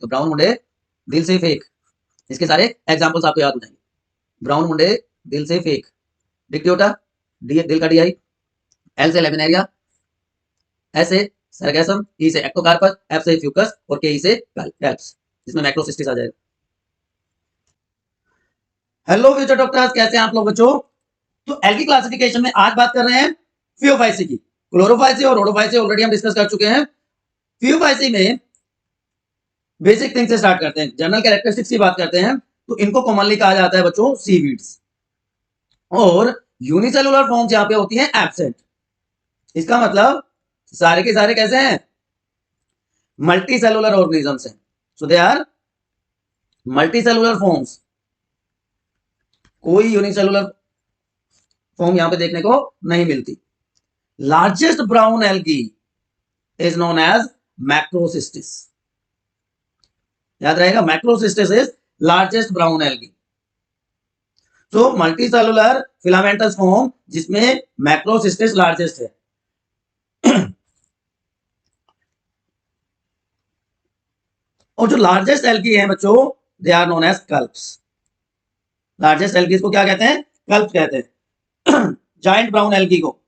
तो ब्राउन मुंडे दिल से फेक, इसके सारे एग्जाम्पल्स आपको याद हो जाएंगे। ब्राउन मुंडे दिल से फेक, डिक्टियोटा दिल का डीआई, एल से लेमिनेरिया, एस से सरगैसम, ई से एक्टोकार्पस, एफ से फ्यूकस और के ई से कैल्प्स, इसमें मैक्रोसिस्टिस आ जाएगा। हेलो फ्यूचर डॉक्टर्स, कैसे हैं आप लोग बच्चों? तो एल्गी क्लासिफिकेशन में आज बात कर रहे हैं फियोफाइसी की। क्लोरोफाइसी और रोडोफाइसी ऑलरेडी हम डिस्कस कर चुके हैं। फियोफाइसी में बेसिक थिंग से स्टार्ट करते हैं, जनरल कैरेक्टरिस्टिक्स की बात करते हैं। तो इनको कॉमनली कहा जाता है बच्चों सीवीड्स, और यूनिसेलुलर फॉर्म्स यहां पे होती हैं एब्सेंट। इसका मतलब सारे के सारे कैसे हैं? मल्टी सेलुलर ऑर्गेनिजम्स हैं। So they are multi cellular forms. कोई यूनिसेलुलर फॉर्म यहां पे देखने को नहीं मिलती। Largest brown algae is known as Macrocystis. याद रहेगा, Macrocystis is largest brown algae. So multi cellular filamentous form जिसमें मैक्रोसिस्टिस लार्जेस्ट है। और जो लार्जेस्ट एल्गी है बच्चों, they are known as kelps. Largest algae को क्या कहते हैं? कल्प्स कहते हैं। जाइंट ब्राउन एल्गी को।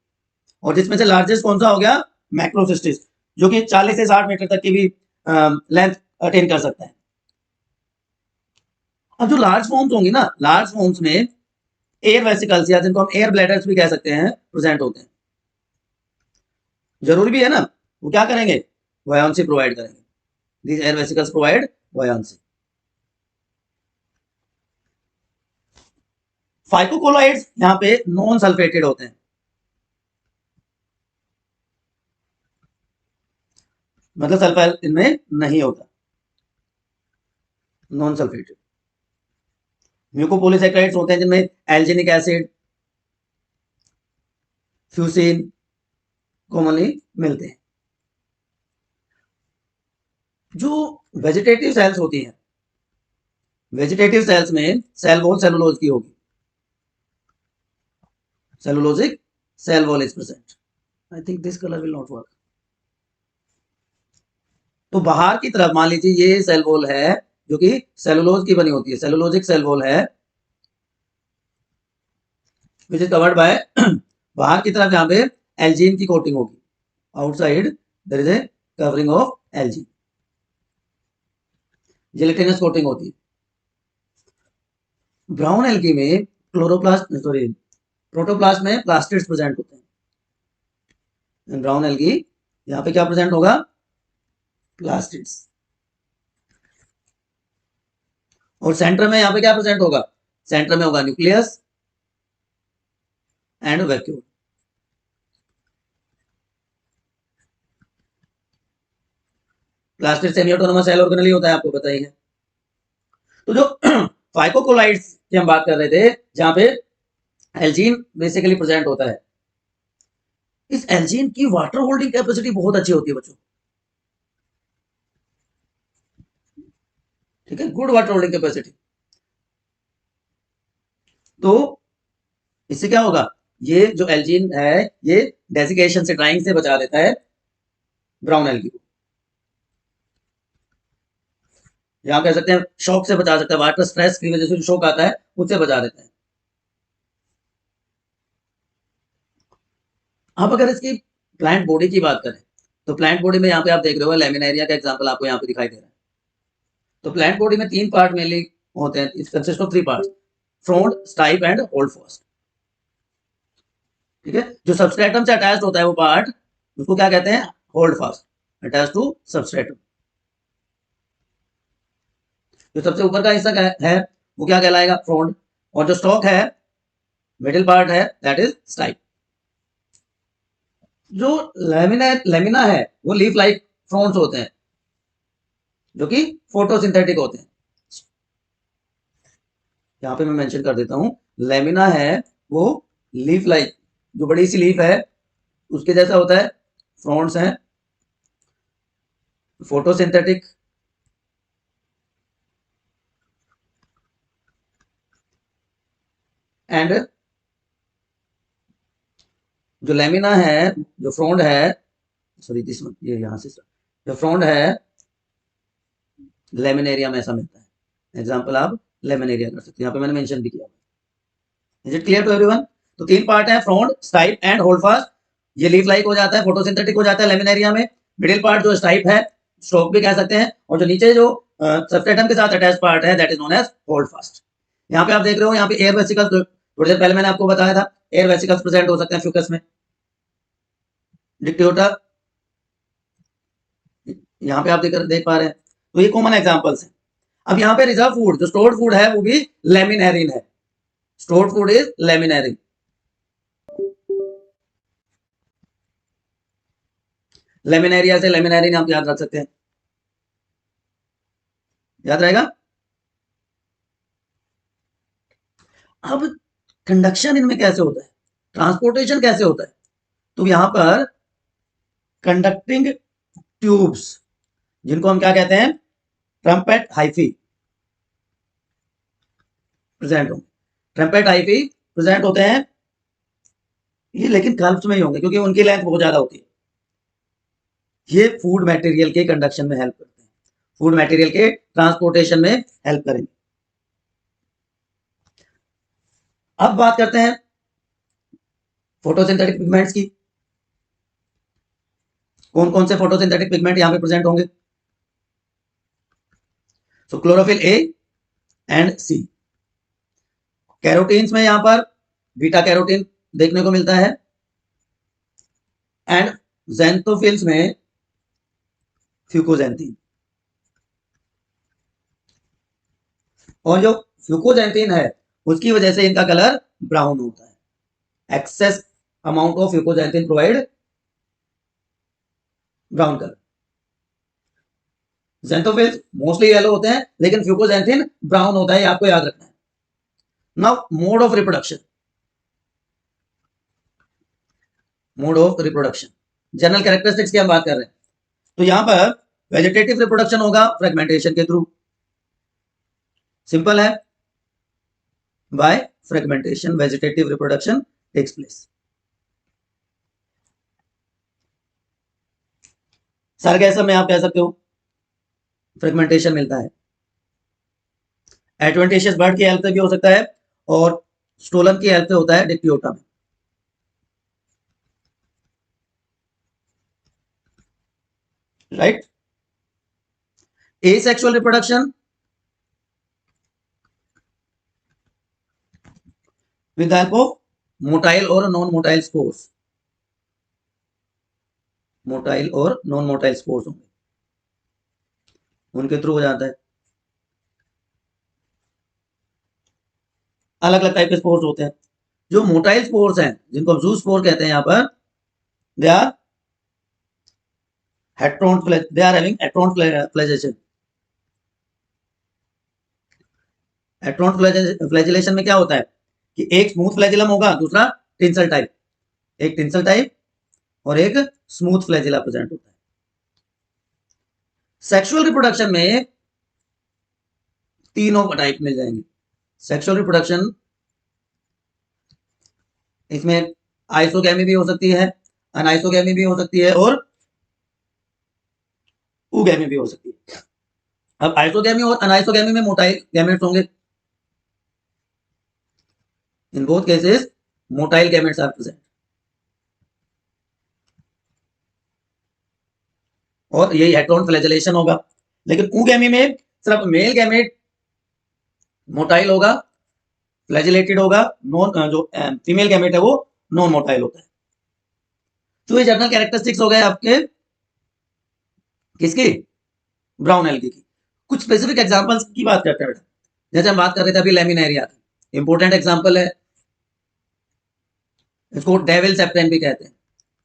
और जिसमें से लार्जेस्ट कौन सा हो गया? मैक्रोसिस्टिस, जो कि 40 से 60 मीटर तक की भी लेंथ अटेन कर सकता है। अब जो लार्ज फॉर्म्स होंगी ना, लार्ज फॉर्म्स में एयर वेसिकल्स या जिनको हम एयर ब्लैडर्स भी कह सकते हैं, प्रेजेंट होते हैं। जरूरी भी है ना, वो क्या करेंगे? वायांसी प्रोवाइड करेंगे। These air vesicles provide buoyancy. फाइकोकोलाइड्स यहां पे नॉन सल्फेटेड होते हैं, मतलब सल्फर इनमें नहीं होता, नॉन सल्फेटेड। म्यूकोपोलिसैकेराइड्स होते हैं जिनमें एल्जिनिक एसिड, फ्यूसिन कॉमनली मिलते हैं। जो वेजिटेटिव सेल्स होती हैं, वेजिटेटिव सेल्स में सेल वॉल सेलुलोज की होगी, cellulosic cell wall is present. I think this colour will not work. तो बाहर की तरफ मान लीजिए ये सेल वॉल है जो कि सेलुलोज की बनी होती है, सेलुलोजिक सेल वॉल है, विच इज कवर्ड बाय बाहर की तरफ यहाँ पे एल्जीन की कोटिंग होगी, outside there is a covering of algin, gelatinous coating होती है। ब्राउन एल्गी में क्लोरोप्लास्ट सॉरी प्रोटोप्लास्ट में प्लास्टिड्स प्रेजेंट होते हैं। ब्राउन एल्गी यहाँ पे क्या प्रेजेंट होगा? प्लास्टिड्स। और सेंटर में यहाँ पे क्या प्रेजेंट होगा? सेंटर में होगा nucleus and vacuole. Plastid semi autonomous cell organelle होता है, आपको पता ही है। तो जो फाइकोकोलाइड्स की हम बात कर रहे थे, जहां पे एल्जीन बेसिकली प्रेजेंट होता है, इस एल्जीन की वाटर होल्डिंग कैपेसिटी बहुत अच्छी होती है बच्चों। ठीक है, गुड वाटर होल्डिंग कैपेसिटी। तो इससे क्या होगा? ये जो एल्जीन है ये डेसिकेशन से, ड्राइंग से बचा देता है ब्राउन एल्गी को, या कह सकते हैं शॉक से बचा सकता है, वाटर स्ट्रेस की वजह से जो शॉक आता है उससे बचा देता है। अब अगर इसकी प्लांट बॉडी की बात करें, तो प्लांट बॉडी में यहाँ पे आप देख रहे हो लेमिनेरिया का एग्जांपल आपको यहाँ पे दिखाई दे रहा है। तो प्लांट बॉडी में 3 पार्ट मेनली होते हैं, it consist of 3 parts, frond, stipe and hold fast. ठीक है, जो सबस्ट्रेटम से अटैच्ड होता है वो पार्ट, उसको क्या कहते हैं? Holdfast, attach to substratum. जो सबसे ऊपर का हिस्सा है वो क्या कहलाएगा? फ्रॉन्ड। और जो स्टॉक है, मिडिल पार्ट है, दैट इज स्टाइप। जो लेमिना है वो लीफ लाइक फ्रॉन्ड्स होते हैं जो कि फोटोसिंथेटिक होते हैं। यहाँ पे मैं मेंशन कर देता हूं, लेमिना है वो लीफ लाइक, जो बड़ी सी लीफ है उसके जैसा होता है, फ्रॉन्ड्स हैं फोटोसिंथेटिक, एंड जो लेमिना है, जो फ्रॉन्ड है, सॉरी दिस ये यहां से, जो फ्रॉन्ड है लेमिनेरिया में ऐसा मिलता है। एग्जाम्पल आप लेमिनेरिया कर सकते हैं, यहाँ पे मैंने मेंशन भी किया। Is it clear to everyone? तो 3 पार्ट है, frond, stipe and holdfast. ये लीफ लाइक हो जाता है, फोटोसिंथेटिक हो जाता है लेमिनेरिया में। मिडिल पार्ट जो स्टाइप है, स्टॉक भी कह सकते हैं, और जो नीचे जो सबस्ट्रेटम के साथ अटैच पार्ट है that is known as holdfast. यहाँ पे आप देख रहे हो, यहाँ पे एयर वेसिकल्स, थोड़ी देर पहले मैंने आपको बताया था, एयर वेसिकल्स प्रेजेंट हो सकते हैं फ्यूकस में। डिक्टियोटा यहाँ पे आप देख पा रहे हैं। तो ये कॉमन एग्जांपल्स हैं। अब यहाँ पे रिजर्व फूड, जो स्टोर्ड फूड है वो भी लेमिनेरिन है। Stored food is laminarin. Laminaria से लेमिनेरिन आप याद रख सकते हैं, याद रहेगा। अब कंडक्शन इनमें कैसे होता है, ट्रांसपोर्टेशन कैसे होता है, तो यहां पर कंडक्टिंग ट्यूब्स, जिनको हम क्या कहते हैं, ट्रम्पेट हाइफी, प्रेजेंट होंगे। ट्रम्पेट हाइफी प्रेजेंट होते हैं ये, लेकिन कल्प्स में ही होंगे क्योंकि उनकी लेंथ बहुत ज्यादा होती है। ये फूड मटेरियल के कंडक्शन में हेल्प करते हैं, फूड मटेरियल के ट्रांसपोर्टेशन में हेल्प करेंगे। अब बात करते हैं फोटोसिंथेटिक पिगमेंट्स की। कौन कौन से फोटोसिंथेटिक पिगमेंट यहां पे प्रेजेंट होंगे? So chlorophyll A and C. Carotenes में यहां पर बीटा कैरोटीन देखने को मिलता है, एंड ज़ैंथोफिल्स में फ्यूकोजेंथीन। और जो फ्यूकोजेंथीन है उसकी वजह से इनका कलर ब्राउन होता है। Excess amount of fucoxanthin provide brown colour. Xanthophylls mostly yellow होते हैं, लेकिन फ्यूकोजेंथीन ब्राउन होता है, आपको याद रखना है। Now mode of reproduction, mode of reproduction, general characteristics की हम बात कर रहे हैं। तो यहां पर वेजिटेटिव रिप्रोडक्शन होगा फ्रेगमेंटेशन के थ्रू, सिंपल है, by fragmentation vegetative reproduction takes place. Sargassum में आप कह सकते हो फ्रेगमेंटेशन मिलता है। एडवेंटिशियस बर्ड की हेल्प से भी हो सकता है, और स्टोलन की हेल्प से होता है डिक्टियोटा में। Right. Asexual reproduction with the help of motile और नॉन मोटाइल स्पोर्स, मोटाइल और नॉन मोटाइल स्पोर्स होंगे, उनके थ्रू हो जाता है। अलग अलग टाइप के स्पोर्स होते हैं। जो मोटाइल स्पोर्स हैं, जिनको जू स्पोर कहते हैं, यहां पर they are heterokont, they are having heterokont flagellation. Heterokont flagellation में क्या होता है कि एक स्मूथ फ्लैजिलम होगा, दूसरा टिंसल टाइप, एक टिंसल टाइप और एक स्मूथ फ्लैजिला प्रेजेंट होता है। सेक्सुअल रिप्रोडक्शन में तीनों टाइप मिल जाएंगे। सेक्सुअल रिप्रोडक्शन इसमें आइसोगैमी भी हो सकती है, अनआइसोगैमी भी हो सकती है, और उगैमी भी हो सकती है। अब आइसोगैमी और अनआइसोगैमी में मोटाइल गैमेट्स होंगे। In both cases motile gametes are present, और यही हेट्रोन फ्लैजिलेशन होगा। लेकिन उगैमी में सिर्फ मेल गैमेट मोटाइल होगा, फ्लैजिलेटेड होगा, नॉन जो फीमेल गैमेट है वो नॉन मोटाइल होता है। तो ये जनरल कैरेक्टरिस्टिक्स हो गए आपके किसकी, ब्राउन एल्गी की। कुछ स्पेसिफिक एग्जांपल्स की बात करते हैं बेटा, जैसे हम बात कर रहे थे अभी लेमिनेरिया की, इंपॉर्टेंट एग्जांपल है, इसको डेविल्स एप्रेन भी कहते हैं,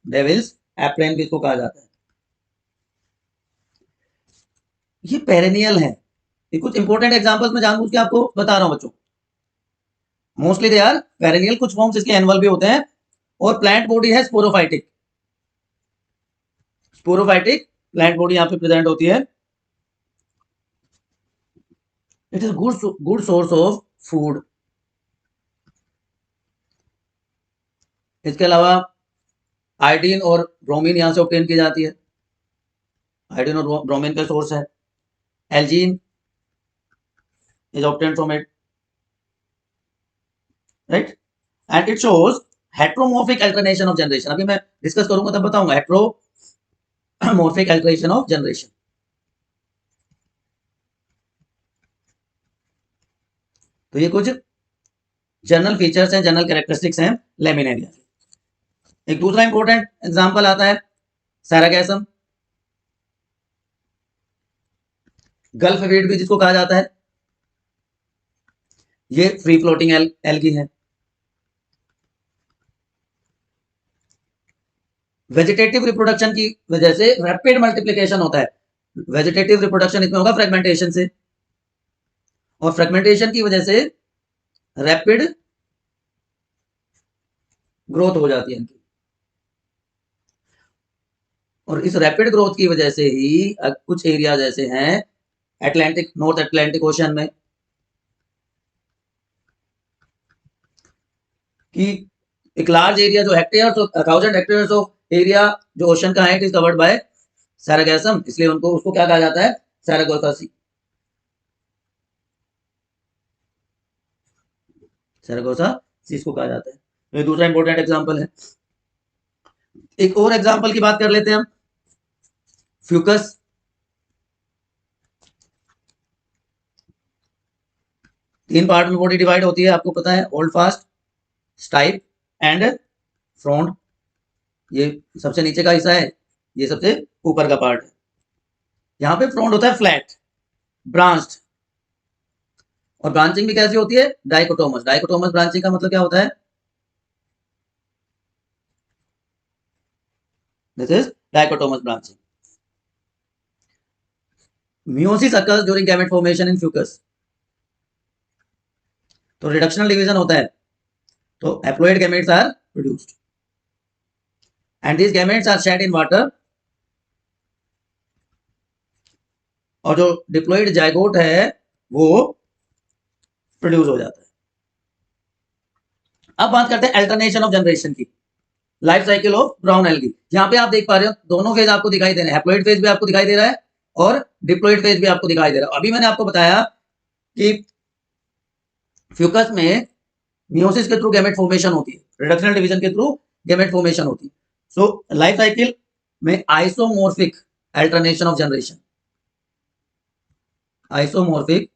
डेविल्स एप्रेन भी इसको कहा जाता है। ये पेरेनियल है। ये कुछ इंपॉर्टेंट एग्जांपल्स में जानबूझ के आपको बता रहा हूं बच्चों, मोस्टली दे आर पेरेनियल, कुछ फॉर्म्स इसके एनुअल भी होते हैं। और प्लांट बॉडी है स्पोरोफाइटिक, स्पोरोफाइटिक प्लांट बॉडी यहां पे प्रेजेंट होती है। It is good source of food. इसके अलावा आयोडीन और ब्रोमीन यहां से ऑब्टेन की जाती है, आयोडीन और ब्रोमीन का सोर्स है। Elgin is obtained from it, right? And it shows heteromorphic alternation of generation. अभी मैं डिस्कस करूंगा तब बताऊंगा heteromorphic alternation of generation. तो ये कुछ जनरल फीचर्स हैं, जनरल कैरेक्टरिस्टिक्स हैं लेमिनेरिया। एक दूसरा इंपॉर्टेंट एग्जांपल आता है सैरागैसम, गल्फ वीड भी जिसको कहा जाता है। ये फ्री फ्लोटिंग एल्गी है। वेजिटेटिव रिप्रोडक्शन की वजह से रैपिड मल्टीप्लिकेशन होता है। वेजिटेटिव रिप्रोडक्शन इसमें होगा फ्रेगमेंटेशन से, और फ्रेगमेंटेशन की वजह से रैपिड ग्रोथ हो जाती है इनकी, और इस रैपिड ग्रोथ की वजह से ही कुछ एरिया जैसे हैं अटलांटिक, नॉर्थ अटलांटिक ओशन में, कि एक लार्ज एरिया जो हेक्टेयर्स, 1000 हेक्टेयर्स ऑफ एरिया जो ओशन का है, इट इज कवर्ड बाय सैरागैसम, इसलिए उसको क्या कहा जाता है, सैरागोसा सी। सैरागोसा सी इसको कहा जाता है। तो ये दूसरा इंपॉर्टेंट एग्जांपल है। एक और एग्जांपल की बात कर लेते हैं हम, फ्यूकस। तीन पार्ट में बॉडी डिवाइड होती है, आपको पता है, hold fast, stipe and front. ये सबसे नीचे का हिस्सा है, ये सबसे ऊपर का पार्ट है। यहाँ पे फ्रॉन्ट होता है फ्लैट, ब्रांच्ड, और ब्रांचिंग भी कैसी होती है, डाइकोटोमस। डाइकोटोमस ब्रांचिंग का मतलब क्या होता है, this is dichotomous branching. Meiosis occurs during gamete formation in Fucus. तो रिडक्शनल डिवीजन होता है, तो haploid gametes are produced and these gametes are shed in water, और जो डिप्लॉइड जाइगोट है वो प्रोड्यूस हो जाता है। अब बात करते हैं अल्टरनेशन ऑफ जनरेशन की, life cycle of brown algae. यहां पे आप देख पा रहे हो दोनों फेज आपको दिखाई दे रहे हैं, हैप्लॉइड फेज भी आपको दिखाई दे रहा है और डिप्लॉइड फेज भी आपको दिखाई दे रहा है। अभी मैंने आपको बताया कि फ्यूकस में मियोसिस के थ्रू गैमेट फॉर्मेशन होती है, रिडक्शनल डिवीजन के थ्रू गैमेट फॉर्मेशन होती है। सो लाइफ साइकिल में isomorphic alternation of generation, isomorphic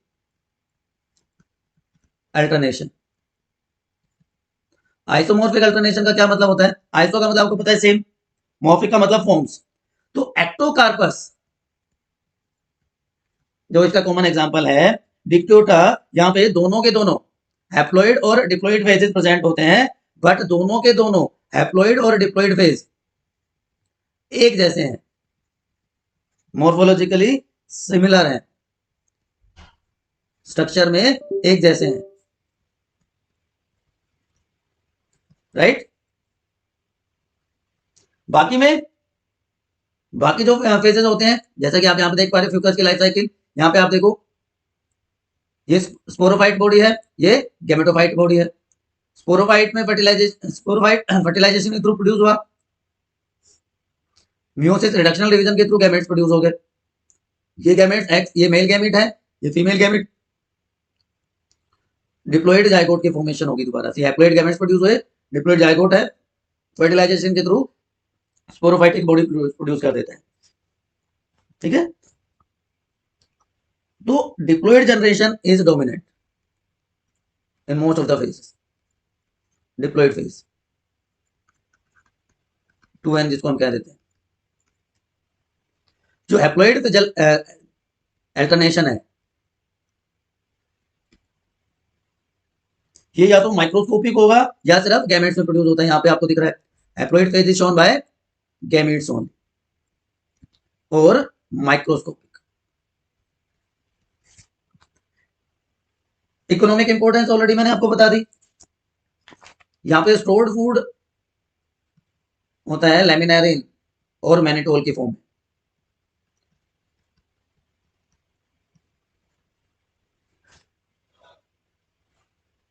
alternation. Isomorphic alternation का क्या मतलब होता है, आइसो का मतलब आपको पता है सेम, मॉर्फिक का मतलब फॉर्म्स। तो एक्टोकार्पस जो इसका कॉमन एग्जांपल है, डिप्ट्यूटा, यहाँ पे दोनों के दोनों हैप्लॉइड और डिप्लॉइड फेजेस प्रेजेंट होते हैं, बट दोनों के दोनों हैप्लॉइड और डिप्लॉइड फेज एक जैसे हैं, मॉर्फोलॉजिकली सिमिलर हैं, स्ट्रक्चर में एक जैसे हैं, राइट। बाकी जो फेजेस होते हैं, जैसा कि आप यहाँ पे देख पा रहे हो फ्यूकस की लाइफ साइकिल, यहाँ पे आप देखो ये स्पोरोफाइट बॉडी है, ये गैमेटोफाइट बॉडी है। स्पोरोफाइट में फर्टिलाइजेशन के थ्रू प्रोड्यूस हुआ, मियोसिस रिडक्शनल डिवीजन के थ्रू गैमेट्स प्रोड्यूस हो गए। ये गैमेट्स एक्स, ये मेल गैमेट है, ये फीमेल गैमेट, डिप्लॉइड जाइगोट की फॉर्मेशन होगी दोबारा से, हैप्लॉइड गैमेट्स प्रोड्यूस हुए, डिप्लॉइड जाइगोट है, फर्टिलाइजेशन के थ्रू स्पोरोफाइटिक बॉडी प्रोड्यूस कर देता है, ठीक है। तो diploid generation is dominant in most of the phases, diploid phase 2n जिसको हम कह देते हैं। जो हैप्लॉइड अल्टरनेशन है, ये या तो माइक्रोस्कोपिक होगा या सिर्फ गैमेट्स में प्रोड्यूस होता है। यहाँ पे आपको दिख रहा है haploid phase is shown by gametes only और माइक्रोस्कोपिक। इकोनॉमिक इंपोर्टेंस ऑलरेडी मैंने आपको बता दी। यहाँ पे स्टोर्ड फूड होता है लैमिनारिन और मैनिटोल की फॉर्म में।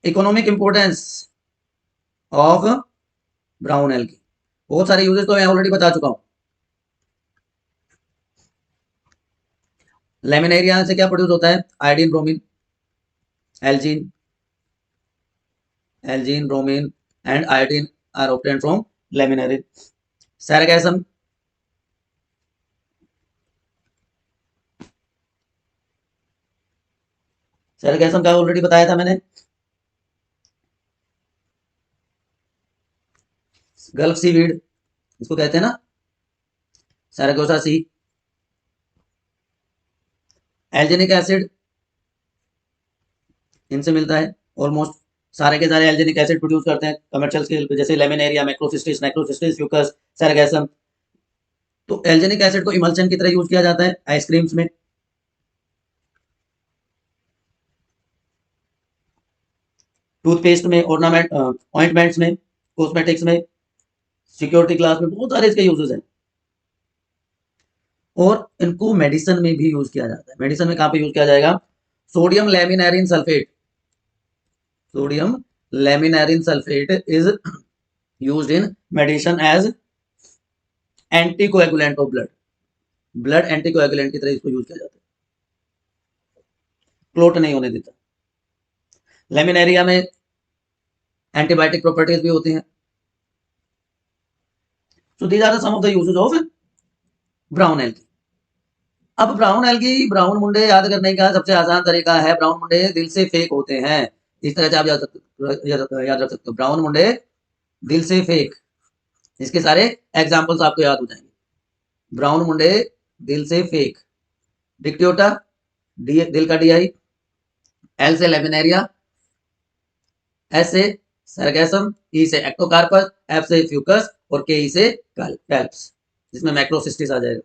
Economic importance of brown algae, बहुत सारे यूजेस तो मैं ऑलरेडी बता चुका हूं। लैमिनेरिया से क्या प्रोड्यूस होता है, iodine bromine, algin, bromine and iodine are obtained from laminarin. Sargassum, का ऑलरेडी बताया था मैंने। गल्फ सीवीड इसको कहते हैं ना, सैरागोसा सी। एल्जेनिक एसिड इनसे मिलता है, ऑलमोस्ट सारे के सारे एल्जेनिक एसिड प्रोड्यूस करते हैं कमर्शियल स्केल पे, जैसे लेमिनेरिया, मैक्रोसिस्टिस, नाइक्रोसिस्टिस, फ्यूकस, सैरागैसम। तो एल्जेनिक एसिड को इमल्शन की तरह यूज किया जाता है आइसक्रीम्स में। टूथपेस्ट में, ऑर्नामेंट ऑइंटमेंट्स में, कॉस्मेटिक्स में, सिक्योरिटी ग्लास में, बहुत सारे इसके यूजेस हैं। और इनको मेडिसिन में भी यूज किया जाता है। मेडिसिन में कहां पे यूज किया जाएगा? Sodium laminarin sulphate, sodium laminarin sulphate is used in medicine as anticoagulant of blood, blood anticoagulant की तरह इसको यूज किया जाता है, क्लोट नहीं होने देता। लेमिनेरिया में एंटीबायोटिक प्रॉपर्टीज भी होती हैं। So these are some of the uses of brown algae. अब ब्राउन एल्गी, ब्राउन मुंडे याद करने का सबसे आसान तरीका है, ब्राउन मुंडे दिल से फेक होते हैं। इस तरह से आप याद रख सकते हो, ब्राउन मुंडे दिल से फेक। इसके सारे एग्जांपल्स आपको याद हो जाएंगे। ब्राउन मुंडे दिल से फेक, डिक्टियोटा दिल का डीआई, एल से लेमिनेरिया, एस से सरगैसम, ई से एक्टोकार्पस, एफ से फ्यूकस और के ई से कैल्प्स, जिसमें मैक्रोसिस्टिस आ जाएगा।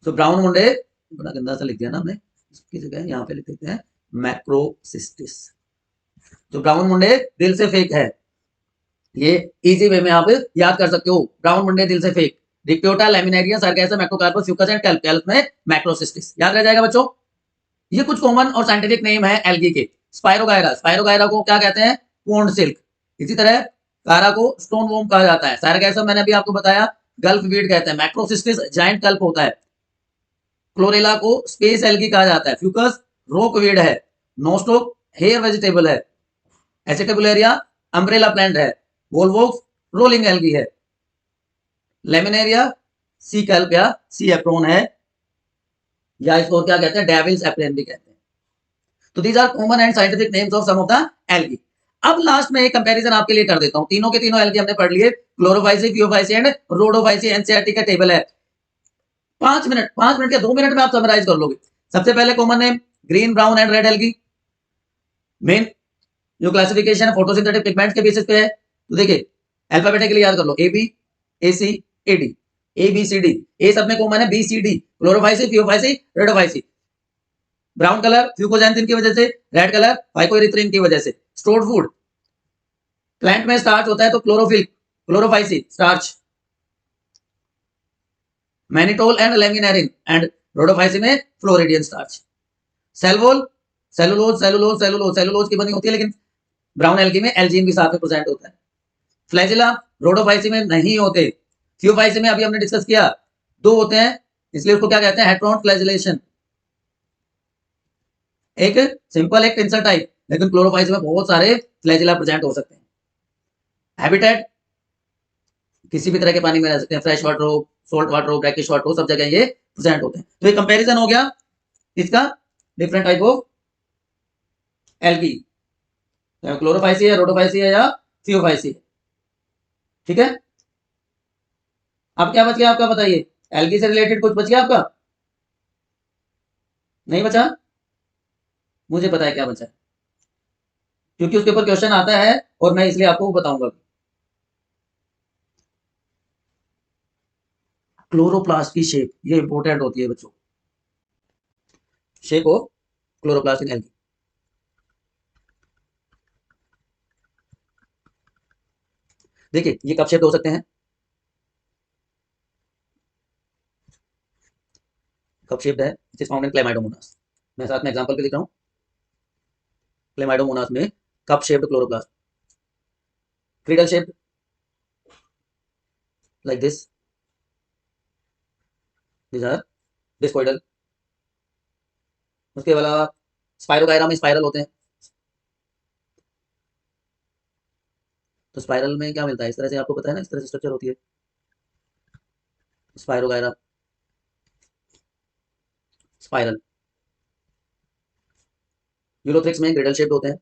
तो ब्राउन मुंडे बड़ा गंदा सा लिख दिया ना हमने, इसकी जगह यहाँ पे लिख देते हैं मैक्रोसिस्टिस। तो ब्राउन मुंडे दिल से फेक है, ये इजी वे में आप याद कर सकते हो। ब्राउन मुंडे दिल से फेक, Dictyota, Laminaria, Sargassum, Ectocarpus, Fucus and kelp में मैक्रोसिस्टिस। याद रह जाएगा बच्चों। ये कुछ कॉमन और साइंटिफिक नेम है एल्गी के। स्पाइरोगायरा, स्पाइरोगायरा को क्या कहते हैं? Pond silk. इसी तरह कारा को स्टोन वोम कहा जाता है। सारगैसम मैंने अभी आपको बताया गल्फ वीड कहते हैं। मैक्रोसिस्टिस जायंट कल्प होता है। क्लोरेला को स्पेस एल्गी कहा जाता है। फ्यूकस रोक वीड है। नोस्टोक हेयर वेजिटेबल है। एसिटिबुलेरिया अम्ब्रेला प्लांट है। वोल्वोक्स रोलिंग एल्गी है। लेमिनेरिया सी कैल्प या सी एप्रोन है, या इसको क्या कहते हैं? डेविल्स एप्रेन भी कहते हैं। तो these are common and scientific names of some of the algae. अब लास्ट में एक कंपैरिजन आपके लिए कर देता हूं। तीनों के तीनों एल्गी हमने पढ़ लिए, Chlorophyceae, Phaeophyceae and Rhodophyceae. NCERT का टेबल है। 5 मिनट या 2 मिनट में आप समराइज कर लोगे। सबसे पहले common name green, brown and red algae. Main जो क्लासिफिकेशन है फोटोसिंथेटिक पिगमेंट्स के बेसिस पे है। तो देखिए अल्फाबेटिकली याद कर लो, A B, A C, A D, A B C D. A सब में कॉमन है B C D. Chlorophyceae, Phaeophyceae, Rhodophyceae. Brown colour fucoxanthin की वजह से, रेड कलर फाइकोएरिथ्रिन की वजह से। स्टोर्ड फूड, प्लांट में स्टार्च होता है तो chlorophyll, Chlorophyceae, starch. Mannitol and laminarin and Rhodophyceae में floridean starch. Cell wall, cellulose, cellulose, cellulose, cellulose की बनी होती है, लेकिन ब्राउन एल्गी में एल्जीन भी साथ में प्रेजेंट होता है। फ्लैजिला रोडोफाइसी में नहीं होते। फ्यूफाइसी में अभी हमने डिस्कस किया, 2 होते हैं, इसलिए उसको क्या कहते हैं? हेट्रोन फ्लैजिलेशन। एक सिंपल, एक टेंसर टाइप, लेकिन क्लोरोफाइसी में बहुत सारे फ्लैजिला प्रेजेंट हो सकते हैं। हैबिटेट किसी भी तरह के पानी में रह सकते हैं, फ्रेश वाटर हो, सोल्ट वाटर हो, ब्रैकिश वाटर हो, सब जगह ये प्रेजेंट होते हैं। तो ये कंपैरिजन हो गया इसका different type of algae, Chlorophyceae है, रोडोफाइसी है या थियोफाइसी है। ठीक है, अब क्या बच गया आपका? बताइए, एल्गी से रिलेटेड कुछ बच गया आपका? नहीं बचा? मुझे पता है क्या बचा है, क्योंकि उसके ऊपर क्वेश्चन आता है और मैं इसलिए आपको बताऊंगा। क्लोरोप्लास्ट की शेप ये इंपॉर्टेंट होती है बच्चों, shape of chloroplast in algae. देखिए ये कप शेप हो सकते हैं, कप शेप्ड है, it is found in Chlamydomonas. मैं साथ में एग्जांपल भी लिख रहा हूं, क्लेमाइडोमोनास में cup shaped chloroplast, girdle shaped like this, these are discoidal। उसके अलावा स्पाइरोगायरा में स्पाइरल होते हैं, तो स्पाइरल में क्या मिलता है, इस तरह से आपको पता है ना, इस तरह से स्ट्रक्चर होती है स्पाइरोगायरा, स्पाइरल। यूलोथ्रिक्स में ग्रेडल शेप्ड होते हैं,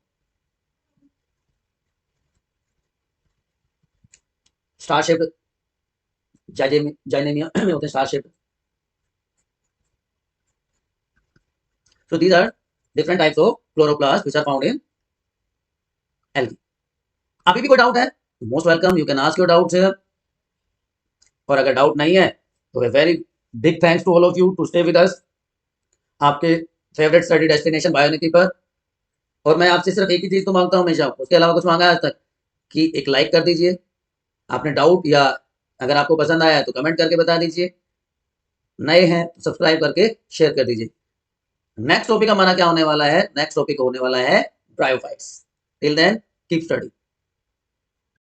स्टार शेप्ड जाइनेमिया में होते हैं star shaped. So these are different types of chloroplasts which are found in algae. अभी भी कोई डाउट है most welcome, you can ask your doubts here. और अगर डाउट नहीं है तो very big thanks to all of you to stay with us आपके फेवरेट स्टडी डेस्टिनेशन बायोनिकी पर। और मैं आपसे सिर्फ एक ही चीज तो मांगता हूँ हमेशा, उसके अलावा कुछ मांगा आज तक, कि एक लाइक कर दीजिए, आपने डाउट या अगर आपको पसंद आया है तो कमेंट करके बता दीजिए, नए हैं तो सब्सक्राइब करके शेयर कर दीजिए। नेक्स्ट टॉपिक हमारा क्या होने वाला है, नेक्स्ट टॉपिक होने वाला है bryophytes. Till then keep study.